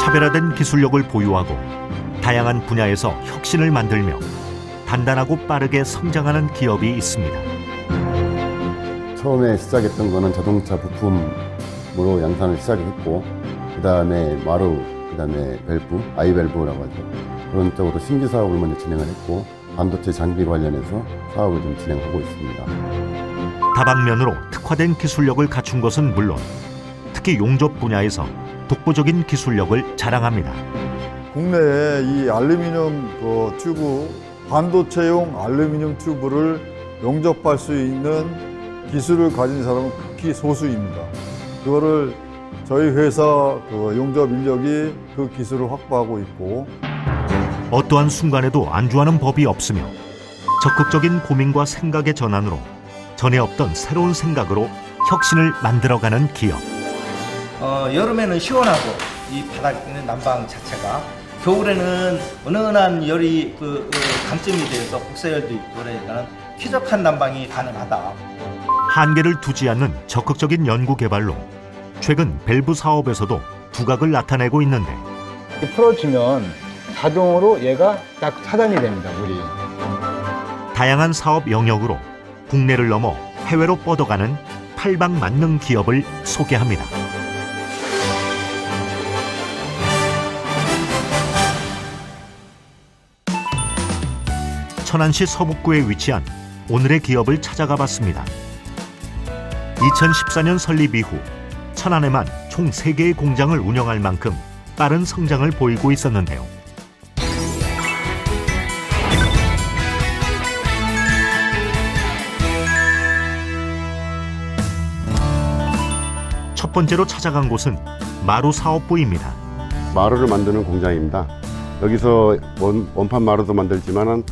차별화된 기술력을 보유하고 다양한 분야에서 혁신을 만들며 단단하고 빠르게 성장하는 기업이 있습니다. 처음에 시작했던 거는 자동차 부품으로 양산을 시작했고, 그 다음에 마루, 그 다음에 밸브, 아이밸브라고 하죠. 그런 쪽으로 신규 사업을 먼저 진행을 했고, 반도체 장비 관련해서 사업을 좀 진행하고 있습니다. 다방면으로 특화된 기술력을 갖춘 것은 물론 특히 용접 분야에서 독보적인 기술력을 자랑합니다. 국내에 이 알루미늄 튜브, 반도체용 알루미늄 튜브를 용접할 수 있는 기술을 가진 사람은 극히 소수입니다. 그거를 저희 회사 용접 인력이 그 기술을 확보하고 있고, 어떠한 순간에도 안주하는 법이 없으며 적극적인 고민과 생각의 전환으로 전에 없던 새로운 생각으로 혁신을 만들어가는 기업. 여름에는 시원하고 이 바닥에 있는 난방 자체가, 겨울에는 은은한 열이 강점이 되어서 복사열도 있고 그러니까 쾌적한 난방이 가능하다. 한계를 두지 않는 적극적인 연구 개발로 최근 밸브 사업에서도 두각을 나타내고 있는데, 풀어주면 자동으로 얘가 딱 차단이 됩니다, 물이. 다양한 사업 영역으로 국내를 넘어 해외로 뻗어가는 팔방만능 기업을 소개합니다. 천안시 서북구에 위치한 오늘의 기업을 찾아가 봤습니다. 2014년 설립 이후 천안에만 총 3개의 공장을 운영할 만큼 빠른 성장을 보이고 있었는데요. 첫 번째로 찾아간 곳은 마루 사업부입니다. 마루를 만드는 공장입니다. 여기서 원판 마루도 만들지만은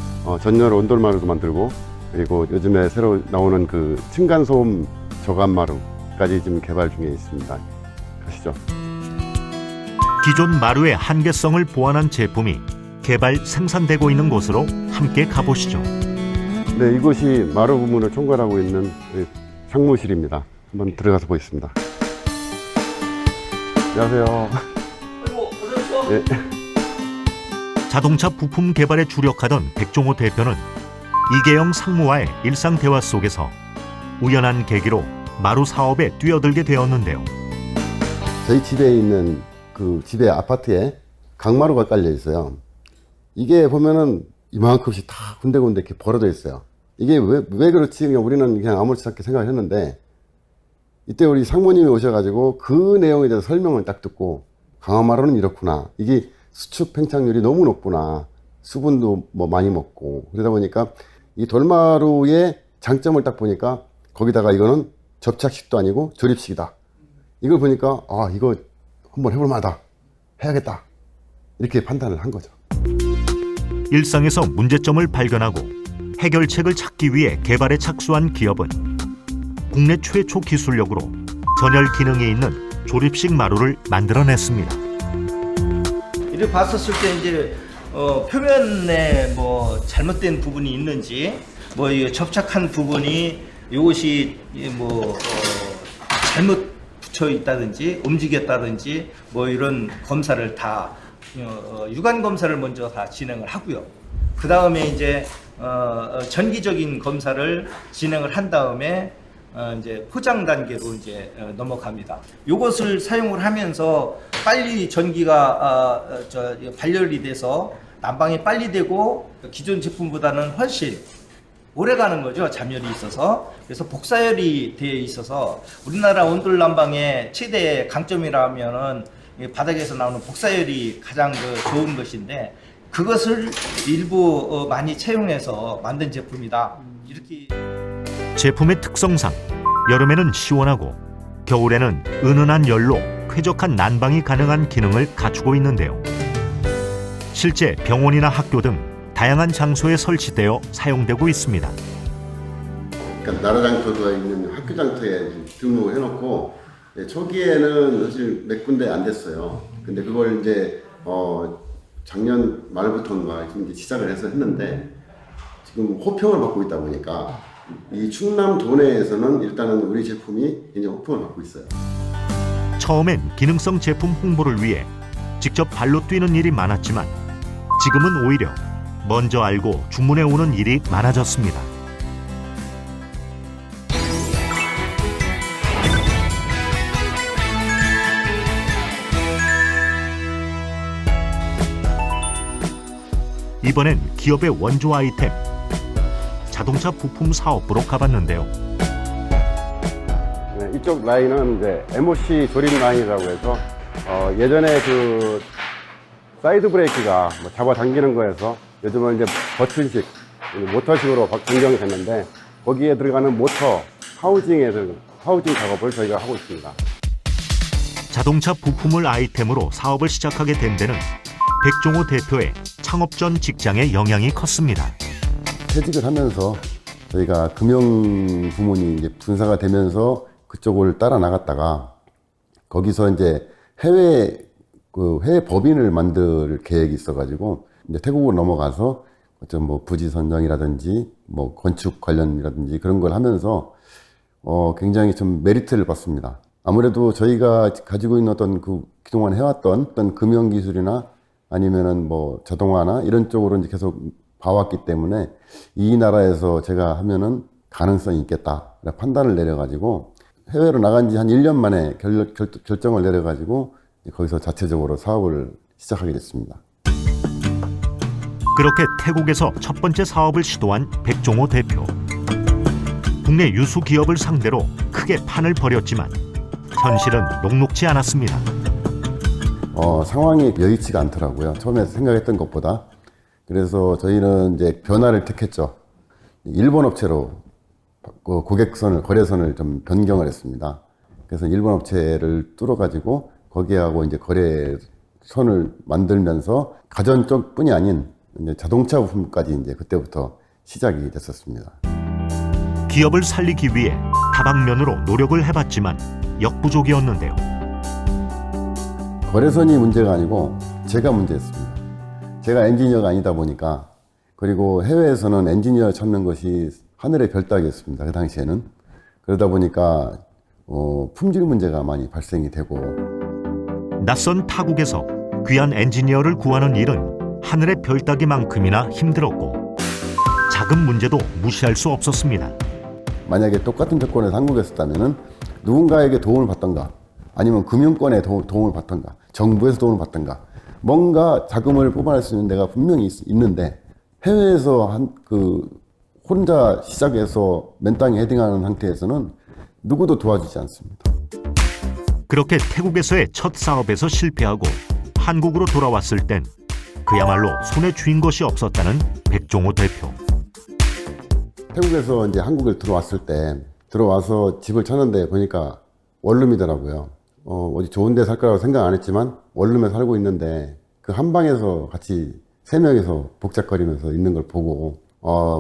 전열 온돌 마루도 만들고, 그리고 요즘에 새로 나오는 그 층간소음 저감 마루까지 지금 개발 중에 있습니다. 가시죠. 기존 마루의 한계성을 보완한 제품이 개발 생산되고 있는 곳으로 함께 가보시죠. 네, 이곳이 마루 부문을 총괄하고 있는 상무실입니다. 한번 들어가서 보겠습니다. 안녕하세요. 네. 자동차 부품 개발에 주력하던 백종호 대표는 이계영 상무와의 일상 대화 속에서 우연한 계기로 마루 사업에 뛰어들게 되었는데요. 저희 집에 있는 그 집의 아파트에 강마루가 깔려 있어요. 이게 보면은 이만큼씩 다 군데군데 이렇게 벌어져 있어요. 이게 왜 그렇지? 그냥 우리는 그냥 아무렇지 않게 생각을 했는데, 이때 우리 상무님이 오셔가지고 그 내용에 대해서 설명을 딱 듣고, 강화마루는 이렇구나. 이게 수축 팽창률이 너무 높구나. 수분도 뭐 많이 먹고. 그러다 보니까 이 돌마루의 장점을 딱 보니까, 거기다가 이거는 접착식도 아니고 조립식이다. 이걸 보니까 이거 한번 해볼 만하다. 해야겠다. 이렇게 판단을 한 거죠. 일상에서 문제점을 발견하고 해결책을 찾기 위해 개발에 착수한 기업은 국내 최초 기술력으로 전열 기능이 있는 조립식 마루를 만들어냈습니다. 이렇게 봤었을 때 이제 표면에 뭐 잘못된 부분이 있는지, 뭐 이 접착한 부분이 이것이 잘못 붙여 있다든지 움직였다든지 뭐 이런 검사를 다 유관 검사를 먼저 다 진행을 하고요. 그 다음에 이제 전기적인 검사를 진행을 한 다음에 이제 포장 단계로 이제 넘어갑니다. 이것을 사용을 하면서 빨리 전기가 발열이 돼서 난방이 빨리 되고 기존 제품보다는 훨씬 오래 가는 거죠. 잠열이 있어서. 그래서 복사열이 되어 있어서 우리나라 온돌 난방의 최대 강점이라면은 바닥에서 나오는 복사열이 가장 좋은 것인데, 그것을 일부 많이 채용해서 만든 제품이다. 이렇게 제품의 특성상 여름에는 시원하고 겨울에는 은은한 열로 쾌적한 난방이 가능한 기능을 갖추고 있는데요. 실제 병원이나 학교 등 다양한 장소에 설치되어 사용되고 있습니다. 그러니까 나라 장터가 있는 학교 장터에 등록을 해놓고, 초기에는 사실 몇 군데 안 됐어요. 근데 그걸 이제 작년 말부터인가 이제 시작을 해서 했는데, 지금 호평을 받고 있다 보니까 이 충남 도내에서는 일단은 우리 제품이 굉장히 호평을 받고 있어요. 처음엔 기능성 제품 홍보를 위해 직접 발로 뛰는 일이 많았지만 지금은 오히려 먼저 알고 주문해 오는 일이 많아졌습니다. 이번엔 기업의 원조 아이템, 자동차 부품 사업부로 가봤는데요. 네, 이쪽 라인은 이제 MOC 조립 라인이라고 해서 예전에 그 사이드 브레이크가 뭐 잡아당기는 거에서 요즘은 이제 버튼식, 모터식으로 변경이 됐는데 거기에 들어가는 모터 하우징 작업을 저희가 하고 있습니다. 자동차 부품을 아이템으로 사업을 시작하게 된 데는 백종호 대표의 창업 전 직장의 영향이 컸습니다. 퇴직을 하면서 저희가 금융 부문이 이제 분사가 되면서 그쪽을 따라 나갔다가 거기서 이제 해외 법인을 만들 계획이 있어가지고 이제 태국으로 넘어가서 어떤 뭐 부지 선정이라든지 뭐 건축 관련이라든지 그런 걸 하면서 굉장히 좀 메리트를 받습니다. 아무래도 저희가 가지고 있는 어떤 그동안 해왔던 어떤 금융 기술이나 아니면은 뭐 자동화나 이런 쪽으로 이제 계속 봐왔기 때문에 이 나라에서 제가 하면은 가능성이 있겠다 판단을 내려가지고 해외로 나간 지 한 1년 만에 결정을 내려가지고 거기서 자체적으로 사업을 시작하게 됐습니다. 그렇게 태국에서 첫 번째 사업을 시도한 백종호 대표. 국내 유수 기업을 상대로 크게 판을 벌였지만 현실은 녹록지 않았습니다. 상황이 여의치가 않더라고요. 처음에 생각했던 것보다. 그래서 저희는 이제 변화를 택했죠. 일본 업체로 거래선을 좀 변경을 했습니다. 그래서 일본 업체를 뚫어가지고 거기하고 이제 거래선을 만들면서 가전 쪽뿐이 아닌 이제 자동차 부품까지 이제 그때부터 시작이 됐었습니다. 기업을 살리기 위해 다방면으로 노력을 해봤지만 역부족이었는데요. 거래선이 문제가 아니고 제가 문제였습니다. 제가 엔지니어가 아니다 보니까 그리고 해외에서는 엔지니어 찾는 것이 하늘의 별 따기였습니다. 그 당시에는. 그러다 보니까 품질 문제가 많이 발생이 되고 낯선 타국에서 귀한 엔지니어를 구하는 일은 하늘의 별 따기만큼이나 힘들었고 자금 문제도 무시할 수 없었습니다. 만약에 똑같은 조건에서 한국에 있었다면 누군가에게 도움을 받던가 아니면 금융권에 도움을 받던가 정부에서 도움을 받던가 뭔가 자금을 뽑아낼 수 있는 데가 분명히 있는데 해외에서 혼자 시작해서 맨 땅에 헤딩하는 상태에서는 누구도 도와주지 않습니다. 그렇게 태국에서의 첫 사업에서 실패하고 한국으로 돌아왔을 땐 그야말로 손에 쥔 것이 없었다는 백종호 대표. 태국에서 이제 한국에 들어와서 집을 찾는데 보니까 원룸이더라고요. 어디 좋은 데 살 거라고 생각 안 했지만 원룸에 살고 있는데 그 한 방에서 같이 3명이서 복잡거리면서 있는 걸 보고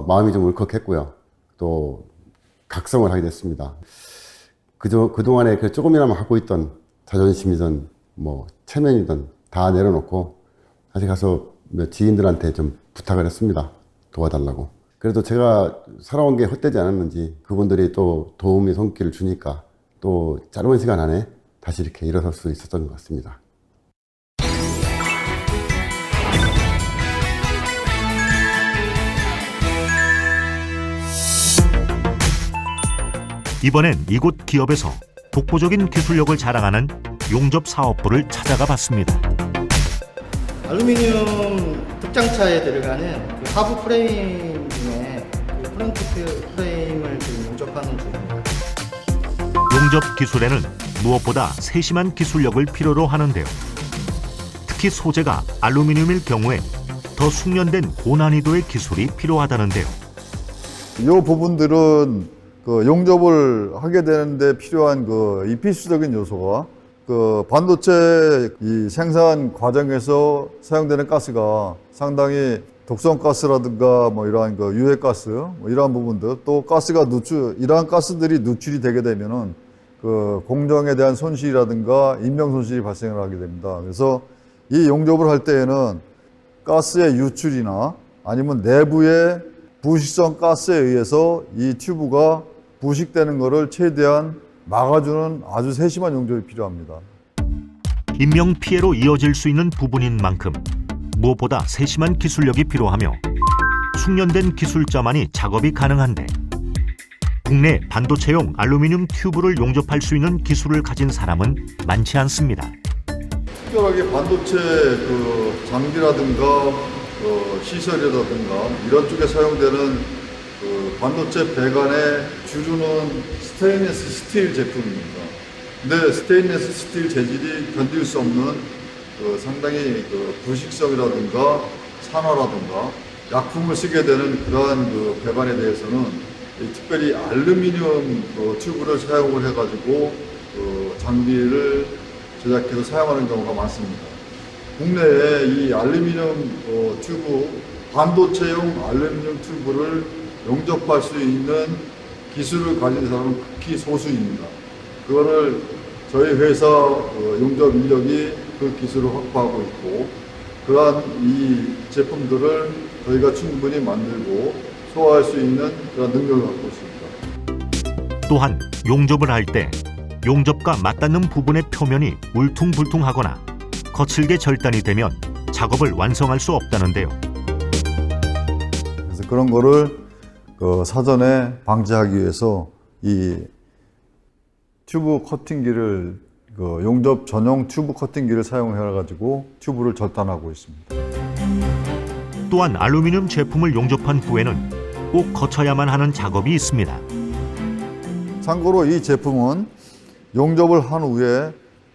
마음이 좀 울컥했고요. 또 각성을 하게 됐습니다. 그동안에 조금이나마 하고 있던 자존심이든 뭐 체면이든 다 내려놓고 다시 가서 지인들한테 좀 부탁을 했습니다. 도와달라고. 그래도 제가 살아온 게 헛되지 않았는지 그분들이 또 도움의 손길을 주니까 또 짧은 시간 안에 다시 이렇게 일어설 수 있었던 것 같습니다. 이번엔 이곳 기업에서 독보적인 기술력을 자랑하는 용접 사업부를 찾아가 봤습니다. 알루미늄 특장차에 들어가는 그 하부 프레임 중에 그 프론트 프레임을 지금 용접하는 중입니다. 용접 기술에는 무엇보다 세심한 기술력을 필요로 하는데요. 특히 소재가 알루미늄일 경우엔 더 숙련된 고난이도의 기술이 필요하다는데요. 이 부분들은 용접을 하게 되는데 필요한 이 필수적인 요소가 반도체 이 생산 과정에서 사용되는 가스가 상당히 독성 가스라든가 뭐 이러한 유해 가스 뭐 이러한 부분들 또 가스가 이러한 가스들이 누출이 되게 되면은 공정에 대한 손실이라든가 인명 손실이 발생을 하게 됩니다. 그래서 이 용접을 할 때에는 가스의 유출이나 아니면 내부의 부식성 가스에 의해서 이 튜브가 부식되는 것을 최대한 막아주는 아주 세심한 용접이 필요합니다. 인명피해로 이어질 수 있는 부분인 만큼 무엇보다 세심한 기술력이 필요하며 숙련된 기술자만이 작업이 가능한데 국내 반도체용 알루미늄 튜브를 용접할 수 있는 기술을 가진 사람은 많지 않습니다. 특별하게 반도체 그 장비라든가 시설이라든가 이런 쪽에 사용되는 그 반도체 배관에 주류는 스테인리스 스틸 제품입니다. 근데 스테인리스 스틸 재질이 견딜 수 없는 상당히 부식성이라든가 산화라든가 약품을 쓰게 되는 그러한 그 배관에 대해서는 특별히 알루미늄 튜브를 사용을 해가지고 장비를 제작해서 사용하는 경우가 많습니다. 국내에 이 알루미늄 튜브, 반도체용 알루미늄 튜브를 용접할 수 있는 기술을 가진 사람은 극히 소수입니다. 그거를 저희 회사 용접 인력이 그 기술을 확보하고 있고, 그러한 이 제품들을 저희가 충분히 만들고 소화할 수 있는 그런 능력을 갖고 있습니다. 또한 용접을 할 때 용접과 맞닿는 부분의 표면이 울퉁불퉁하거나 거칠게 절단이 되면 작업을 완성할 수 없다는데요. 그래서 그런 거를 사전에 방지하기 위해서 이 튜브 커팅기를 용접 전용 튜브 커팅기를 사용해가지고 튜브를 절단하고 있습니다. 또한 알루미늄 제품을 용접한 후에는 꼭 거쳐야만 하는 작업이 있습니다. 참고로 이 제품은 용접을 한 후에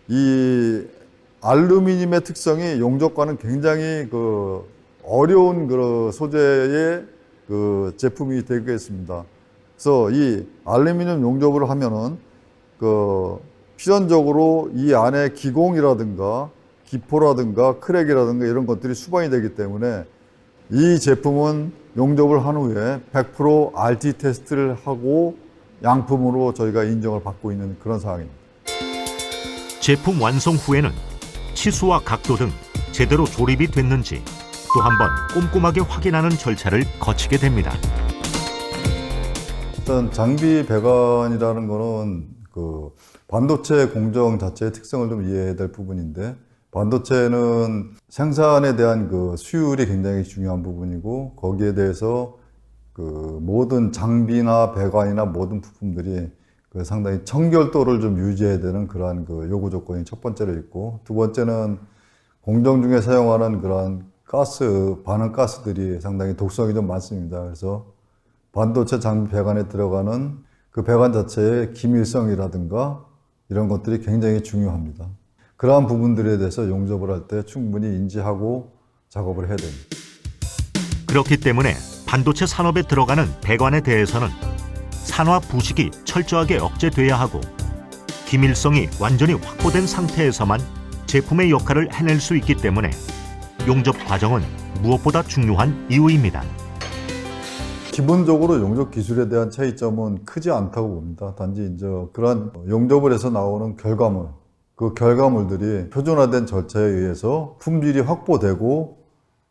이 알루미늄의 특성이 용접과는 굉장히 어려운 소재의 제품이 되겠습니다. 그래서 이 알루미늄 용접을 하면은 필연적으로 이 안에 기공이라든가 기포라든가 크랙이라든가 이런 것들이 수반이 되기 때문에 이 제품은 용접을 한 후에 100% RT 테스트를 하고 양품으로 저희가 인정을 받고 있는 그런 상황입니다. 제품 완성 후에는 치수와 각도 등 제대로 조립이 됐는지 또 한 번 꼼꼼하게 확인하는 절차를 거치게 됩니다. 일단 장비 배관이라는 거는 반도체 공정 자체의 특성을 좀 이해해야 될 부분인데, 반도체는 생산에 대한 수율이 굉장히 중요한 부분이고, 거기에 대해서 모든 장비나 배관이나 모든 부품들이 상당히 청결도를 좀 유지해야 되는 그러한 요구 조건이 첫 번째로 있고, 두 번째는 공정 중에 사용하는 그러한 반응 가스들이 상당히 독성이 좀 많습니다. 그래서 반도체 장비 배관에 들어가는 그 배관 자체의 기밀성이라든가 이런 것들이 굉장히 중요합니다. 그러한 부분들에 대해서 용접을 할 때 충분히 인지하고 작업을 해야 됩니다. 그렇기 때문에 반도체 산업에 들어가는 배관에 대해서는 산화 부식이 철저하게 억제돼야 하고 기밀성이 완전히 확보된 상태에서만 제품의 역할을 해낼 수 있기 때문에 용접 과정은 무엇보다 중요한 이유입니다. 기본적으로 용접 기술에 대한 차이점은 크지 않다고 봅니다. 단지 이제 그러한 용접을 해서 나오는 결과물, 그 결과물들이 표준화된 절차에 의해서 품질이 확보되고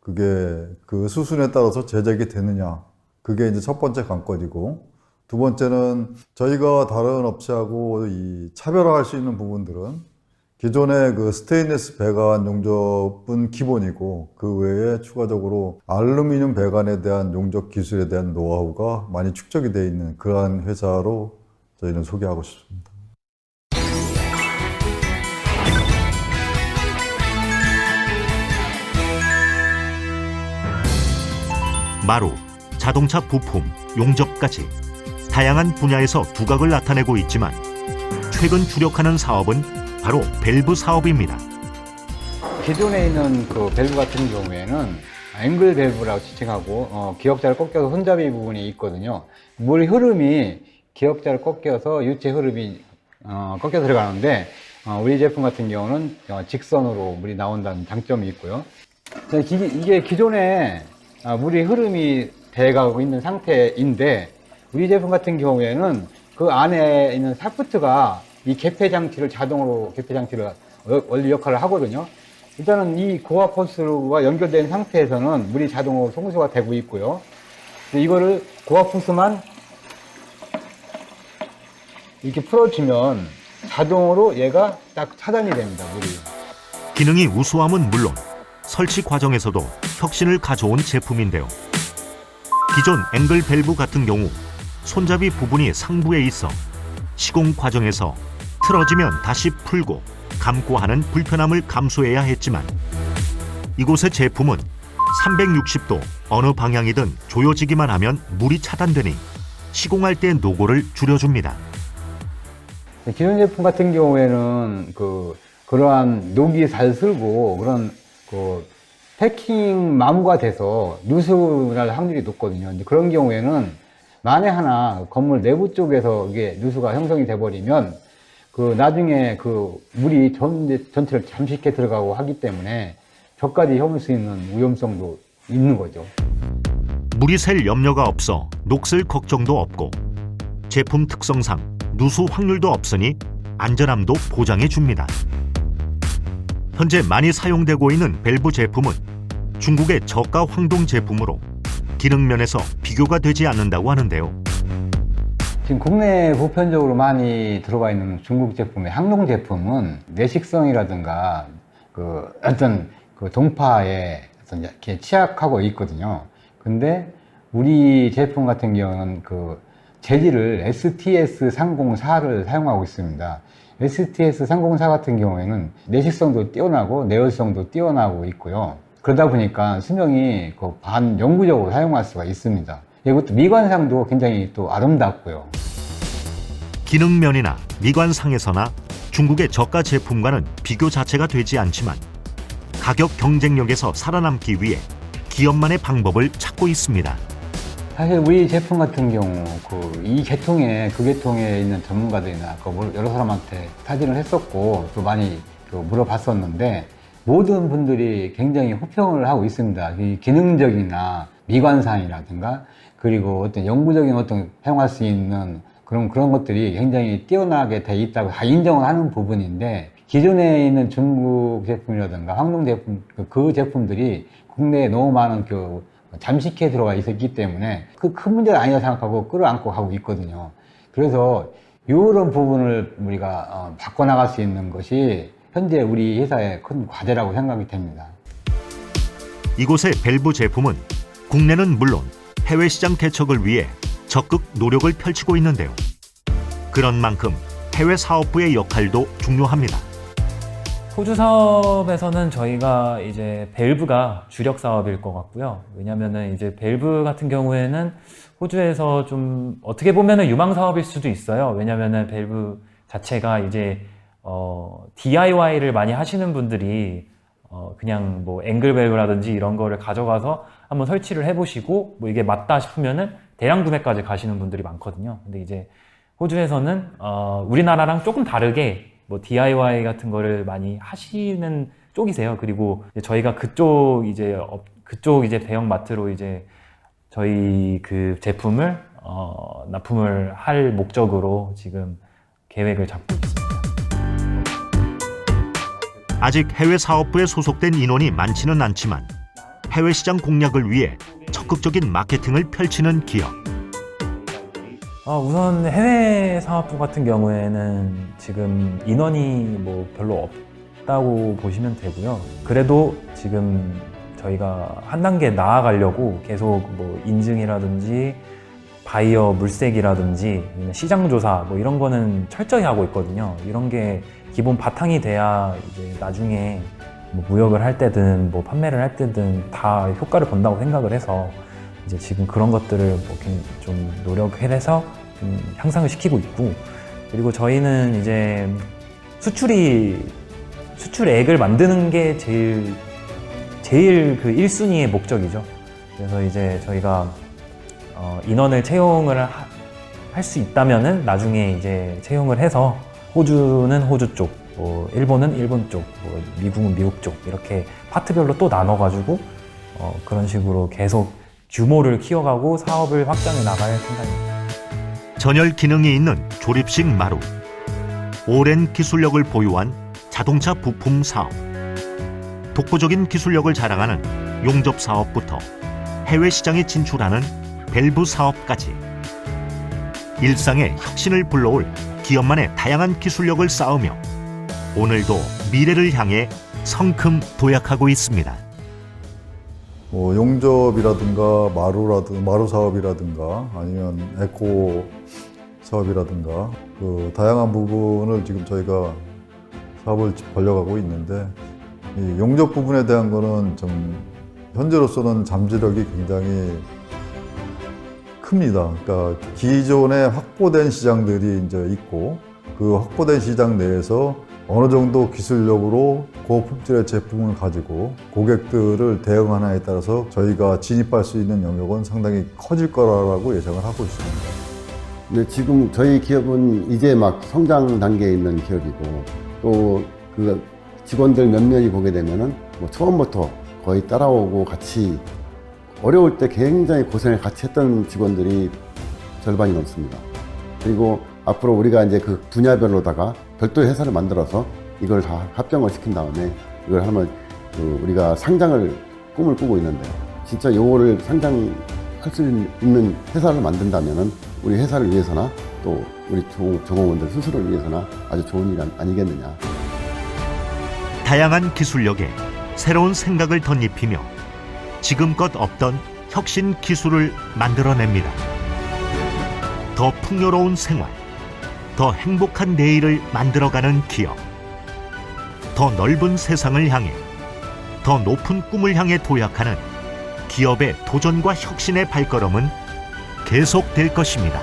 그게 그 수순에 따라서 제작이 되느냐, 그게 이제 첫 번째 관건이고, 두 번째는 저희가 다른 업체하고 차별화할 수 있는 부분들은 기존의 스테인리스 배관 용접은 기본이고, 그 외에 추가적으로 알루미늄 배관에 대한 용접 기술에 대한 노하우가 많이 축적이 되어 있는 그러한 회사로 저희는 소개하고 싶습니다. 마루, 자동차 부품, 용접까지 다양한 분야에서 두각을 나타내고 있지만 최근 주력하는 사업은 바로 밸브 사업입니다. 기존에 있는 밸브 같은 경우에는 앵글 밸브라고 지칭하고 기역자를 꺾여서 손잡이 부분이 있거든요. 물 흐름이 기역자를 꺾여서 유체 흐름이 꺾여 들어가는데, 우리 제품 같은 경우는 직선으로 물이 나온다는 장점이 있고요. 이게 기존에 물이 흐름이 돼가고 있는 상태인데, 우리 제품 같은 경우에는 그 안에 있는 샤프트가 이 개폐 장치를 자동으로 개폐 장치를 원리 역할을 하거든요. 일단은 이 고압 호스와 연결된 상태에서는 물이 자동으로 송수가 되고 있고요. 이거를 고압 호스만 이렇게 풀어주면 자동으로 얘가 딱 차단이 됩니다, 물이. 기능이 우수함은 물론 설치 과정에서도 혁신을 가져온 제품인데요. 기존 앵글 밸브 같은 경우 손잡이 부분이 상부에 있어 시공 과정에서 틀어지면 다시 풀고 감고 하는 불편함을 감수해야 했지만 이곳의 제품은 360도 어느 방향이든 조여지기만 하면 물이 차단되니 시공할 때 노고를 줄여줍니다. 기존 제품 같은 경우에는 그러한 녹이 잘 슬고 그런 패킹 마모가 돼서 누수 날 확률이 높거든요. 근데 그런 경우에는 만에 하나 건물 내부 쪽에서 이게 누수가 형성이 돼 버리면 나중에 물이 전체를 잠식해 들어가고 하기 때문에 벽까지 혐을 수 있는 위험성도 있는 거죠. 물이 셀 염려가 없어 녹슬 걱정도 없고 제품 특성상 누수 확률도 없으니 안전함도 보장해 줍니다. 현재 많이 사용되고 있는 밸브 제품은 중국의 저가 황동 제품으로 기능 면에서 비교가 되지 않는다고 하는데요. 지금 국내에 보편적으로 많이 들어와 있는 중국 제품의 항동 제품은 내식성이라든가 어떤 동파에 이렇게 취약하고 있거든요. 근데 우리 제품 같은 경우는 재질을 STS304를 사용하고 있습니다. STS304 같은 경우에는 내식성도 뛰어나고 내열성도 뛰어나고 있고요. 그러다 보니까 수명이 반영구적으로 사용할 수가 있습니다. 이것도 미관상도 굉장히 또 아름답고요. 기능면이나 미관상에서나 중국의 저가 제품과는 비교 자체가 되지 않지만 가격 경쟁력에서 살아남기 위해 기업만의 방법을 찾고 있습니다. 사실 우리 제품 같은 경우 이 계통에 계통에 있는 전문가들이나 여러 사람한테 타진을 했었고 또 많이 물어봤었는데 모든 분들이 굉장히 호평을 하고 있습니다. 이 기능적이나 미관상이라든가 그리고 어떤 영구적인 사용할 수 있는 그런 것들이 굉장히 뛰어나게 돼 있다고 다 인정을 하는 부분인데 기존에 있는 중국 제품이라든가 황동 제품 그 제품들이 국내에 너무 많은 잠식해 들어가 있었기 때문에 큰 문제가 아니라 생각하고 끌어안고 가고 있거든요. 그래서 이런 부분을 우리가 바꿔나갈 수 있는 것이 현재 우리 회사의 큰 과제라고 생각이 됩니다. 이곳의 밸브 제품은 국내는 물론 해외 시장 개척을 위해 적극 노력을 펼치고 있는데요. 그런 만큼 해외 사업부의 역할도 중요합니다. 호주 사업에서는 저희가 이제 밸브가 주력 사업일 것 같고요. 왜냐면은 이제 밸브 같은 경우에는 호주에서 좀 어떻게 보면은 유망 사업일 수도 있어요. 왜냐면은 밸브 자체가 이제 DIY를 많이 하시는 분들이 그냥 앵글 밸브라든지 이런 거를 가져가서 한번 설치를 해보시고 이게 맞다 싶으면은 대량 구매까지 가시는 분들이 많거든요. 근데 이제 호주에서는 우리나라랑 조금 다르게 DIY 같은 거를 많이 하시는 쪽이세요. 그리고 저희가 그쪽 이제 대형 마트로 이제 저희 제품을 납품을 할 목적으로 지금 계획을 잡고 있습니다. 아직 해외 사업부에 소속된 인원이 많지는 않지만 해외 시장 공략을 위해 적극적인 마케팅을 펼치는 기업. 우선 해외 사업부 같은 경우에는 지금 인원이 별로 없다고 보시면 되고요. 그래도 지금 저희가 한 단계 나아가려고 계속 인증이라든지 바이어 물색이라든지 시장 조사 이런 거는 철저히 하고 있거든요. 이런 게 기본 바탕이 돼야 이제 나중에 무역을 할 때든 판매를 할 때든 다 효과를 본다고 생각을 해서 이제 지금 그런 것들을 좀 노력해서 좀 향상을 시키고 있고, 그리고 저희는 이제 수출액을 만드는 게 제일 1순위의 목적이죠. 그래서 이제 저희가 인원을 채용을 할 수 있다면은 나중에 이제 채용을 해서 호주는 호주 쪽, 일본은 일본 쪽, 미국은 미국 쪽 이렇게 파트별로 또 나눠가지고 그런 식으로 계속 규모를 키워가고 사업을 확장해 나갈 생각입니다. 전열 기능이 있는 조립식 마루, 오랜 기술력을 보유한 자동차 부품 사업, 독보적인 기술력을 자랑하는 용접 사업부터 해외 시장에 진출하는 밸브 사업까지 일상의 혁신을 불러올 기업만의 다양한 기술력을 쌓으며 오늘도 미래를 향해 성큼 도약하고 있습니다. 뭐 용접이라든가 마루 사업이라든가 아니면 에코 사업이라든가 그 다양한 부분을 지금 저희가 사업을 벌려가고 있는데 이 용접 부분에 대한 거는 좀 현재로서는 잠재력이 굉장히 큽니다. 그러니까 기존에 확보된 시장들이 이제 있고 그 확보된 시장 내에서 어느 정도 기술력으로 고품질의 제품을 가지고 고객들을 대응하느냐에 따라서 저희가 진입할 수 있는 영역은 상당히 커질 거라고 예상을 하고 있습니다. 근데 지금 저희 기업은 이제 막 성장 단계에 있는 기업이고 또 그 직원들 몇몇이 보게 되면은 뭐 처음부터 거의 따라오고 같이 어려울 때 굉장히 고생을 같이 했던 직원들이 절반이 넘습니다. 그리고 앞으로 우리가 이제 그 분야별로다가 별도의 회사를 만들어서 이걸 다 합병을 시킨 다음에 이걸 하면 우리가 상장을 꿈을 꾸고 있는데 진짜 요거를 상장할 수 있는 회사를 만든다면은 우리 회사를 위해서나 또 우리 종업원들 스스로를 위해서나 아주 좋은 일 아니겠느냐. 다양한 기술력에 새로운 생각을 덧입히며 지금껏 없던 혁신 기술을 만들어냅니다. 더 풍요로운 생활, 더 행복한 내일을 만들어가는 기업, 더 넓은 세상을 향해, 더 높은 꿈을 향해 도약하는 기업의 도전과 혁신의 발걸음은 계속될 것입니다.